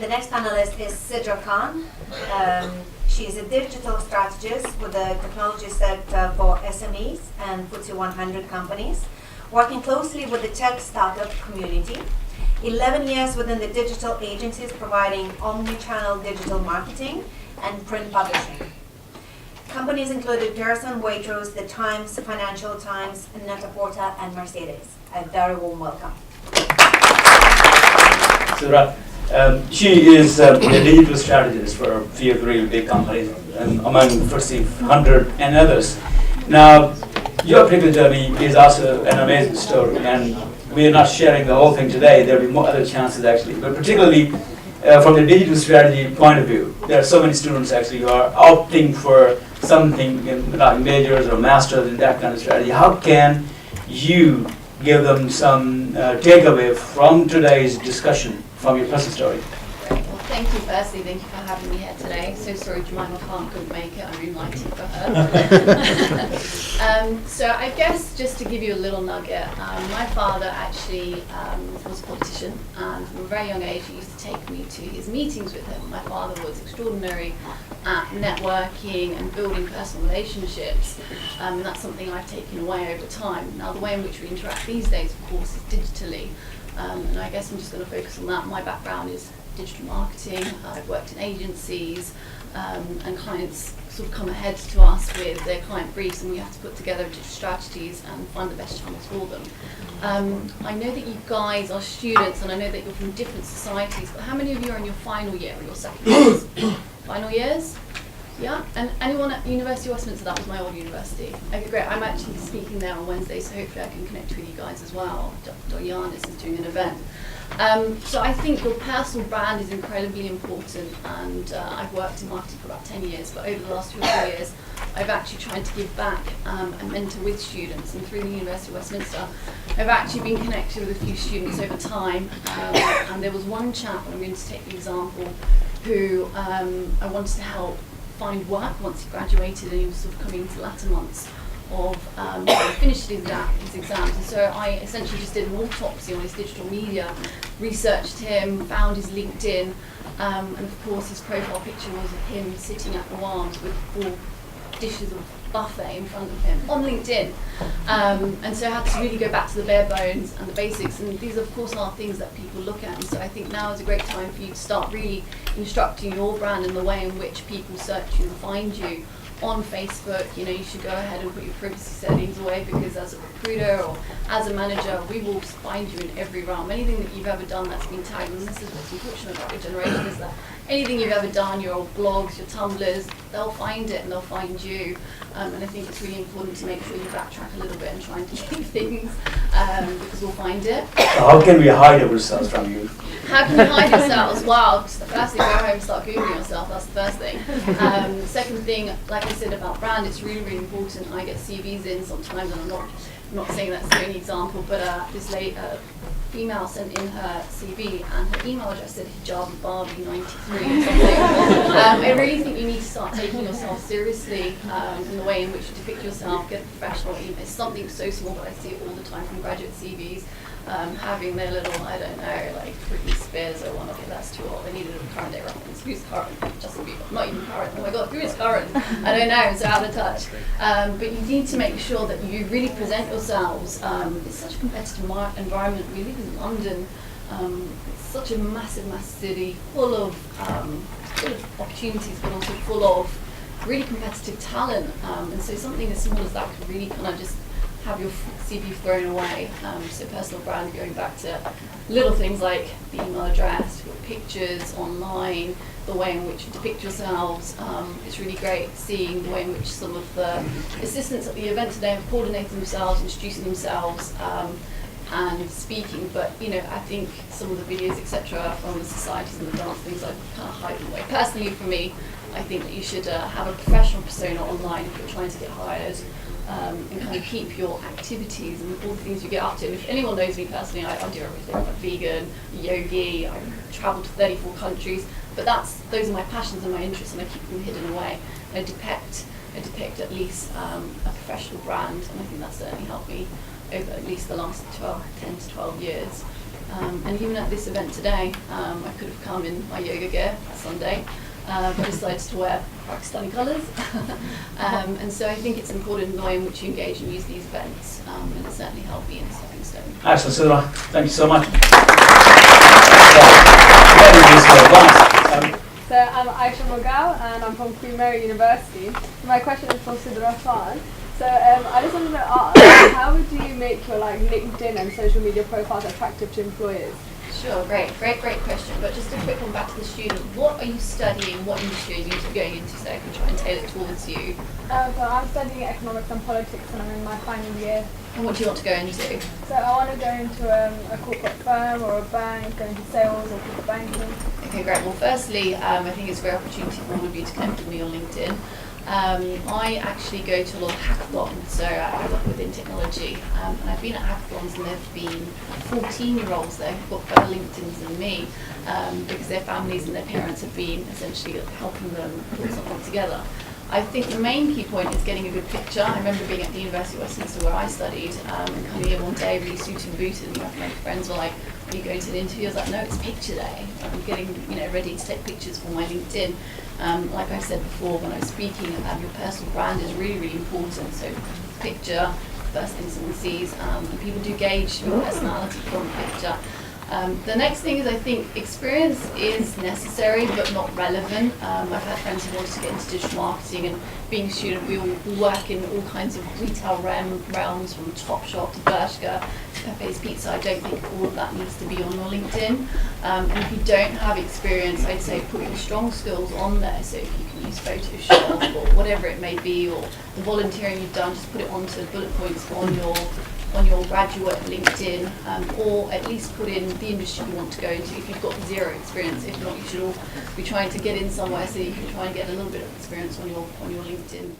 The next panelist is Sidra. She is a digital strategist with a technology sector for SMEs and FTSE 100 companies, working closely with the tech startup community. 11 years within the digital agencies providing omni-channel digital marketing and print publishing. Companies included Pearson, Waitrose, The Times, Financial Times, Net-a-Porter, and Mercedes. A very warm welcome. Sidra. She is a digital strategist for a few really big companies, among FTSE 100 and others. Now, your previous journey is also an amazing story, and we are not sharing the whole thing today. There will be more other chances actually, but particularly from the digital strategy point of view, there are so many students actually who are opting for something in like majors or masters in that kind of strategy. How can you give them some takeaway from today's discussion from your personal story? Great. Well, thank you firstly. Thank you for having me here today. So sorry Jemima Khan couldn't make it. I'm enlightened for her. So I guess just to give you a little nugget, my father actually was a politician, and from a very young age he used to take me to his meetings with him. My father was extraordinary at networking and building personal relationships, and that's something I've taken away over time. Now the way in which we interact these days, of course, is digitally. And I guess I'm just going to focus on that. My background is digital marketing. I've worked in agencies, and clients sort of come ahead to us with their client briefs, and we have to put together digital strategies and find the best channels for them. I know that you guys are students, and I know that you're from different societies, but how many of you are in your final year or your second years? Final years? Yeah, and anyone at University of Westminster? That was my old university. Okay, great. I'm actually speaking there on Wednesday, so hopefully I can connect with you guys as well. Dr. Yanis is doing an event. So I think your personal brand is incredibly important, and I've worked in marketing for about 10 years, but over the last 2 or 3 years, I've actually tried to give back and mentor with students, and through the University of Westminster, I've actually been connected with a few students over time, and there was one chap, and I'm going to take the example, who I wanted to help find work once he graduated, and he was sort of coming into the latter months of finished his exams, and so I essentially just did an autopsy on his digital media, researched him, found his LinkedIn, and of course his profile picture was of him sitting at the arms with 4 dishes of buffet in front of him on LinkedIn, and so I had to really go back to the bare bones and the basics, and these of course are things that people look at, and so I think now is a great time for you to start really instructing your brand and the way in which people search you and find you on Facebook. You know, you should go ahead and put your privacy settings away, because as a recruiter or as a manager, we will find you in every realm. Anything that you've ever done that's been tagged, and this is what's unfortunate about your generation, is that anything you've ever done, your old blogs, your Tumblrs, they'll find it and they'll find you. And I think it's really important to make sure you backtrack a little bit and try and delete things, because we'll find it. So how can we hide ourselves from you? How can you hide yourselves? Wow, the first thing, go home and start Googling yourself, that's the first thing. Second thing, like I said about brand, it's really, really important. I get CVs in sometimes, and I'm not saying that's the only example, but this female sent in her CV, and her email address said hijab Barbie 93 or something. I really think you need to start taking yourself seriously in the way in which you depict yourself, get a professional email. It's something so small, but I see it all the time from graduate CVs. having their little, I don't know, like Britney Spears or one. Okay, that's too old. I needed a current day reference. Who's current? Justin Bieber. Not even current. Oh my God, who is current? I don't know. It's out of touch. But you need to make sure that you really present yourselves. It's such a competitive environment. We live in London. It's such a massive, massive city, full of opportunities, but also full of really competitive talent. And so something as small as that could really kind of just have your CV thrown away. So personal brand, going back to little things like the email address, your pictures online, the way in which you depict yourselves. It's really great seeing the way in which some of the assistants at the event today have coordinated themselves, introducing themselves, and speaking. But I think some of the videos, etc., from the societies and the dance things, I kind of hide them away. Personally, for me, I think that you should have a professional persona online if you're trying to get hired, and kind of keep your activities and all the things you get up to. And if anyone knows me personally, I do everything. I'm a vegan, yogi, I travel to 34 countries, but those are my passions and my interests, and I keep them hidden away. And I depict at least a professional brand, and I think that's certainly helped me over at least the last 10 to 12 years. And even at this event today, I could have come in my yoga gear Sunday, but I decided to wear Pakistani colours. And so I think it's important the way in which you engage and use these events, and it's certainly helped me in a stepping stone. Excellent, Sidra. Thank you so much. So I'm Aisha Mogal and I'm from Queen Mary University. My question is for Sidra Khan. So I just wanted to ask, how would you make your LinkedIn and social media profiles attractive to employers? Sure, great question. But just a quick one back to the student. What are you studying? What industry are you going into, so I can try and tailor it towards you? So I'm studying economics and politics and I'm in my final year. And what do you want to go into? So I want to go into a corporate firm or a bank, go into sales or corporate banking. Okay, great. Well, firstly, I think it's a great opportunity for all of you to connect with me on LinkedIn. I actually go to a lot of hackathons, so I work within technology, and I've been at hackathons and there have been 14-year-olds there who've got better LinkedIns than me, because their families and their parents have been essentially helping them put something together. I think the main key point is getting a good picture. I remember being at the University of Westminster where I studied, and coming in one day really suited and booted, and my friends were like, "Are you going to an interview?" I was like, "No, it's picture day. I'm getting ready to take pictures for my LinkedIn." Like I said before when I was speaking, your personal brand is really, really important. So picture, first thing someone sees, and people do gauge your personality from a picture. The next thing is, I think experience is necessary but not relevant. I've had friends who wanted to get into digital marketing, and being a student we all work in all kinds of retail realms, from Topshop to Bershka to Pepe's Pizza. I don't think all of that needs to be on your LinkedIn. And if you don't have experience, I'd say put your strong skills on there. So if you can use Photoshop or whatever it may be, or the volunteering you've done, just put it onto bullet points on your graduate LinkedIn, or at least put in the industry you want to go into if you've got zero experience. If not, you should all be trying to get in somewhere so you can try and get a little bit of experience on your LinkedIn.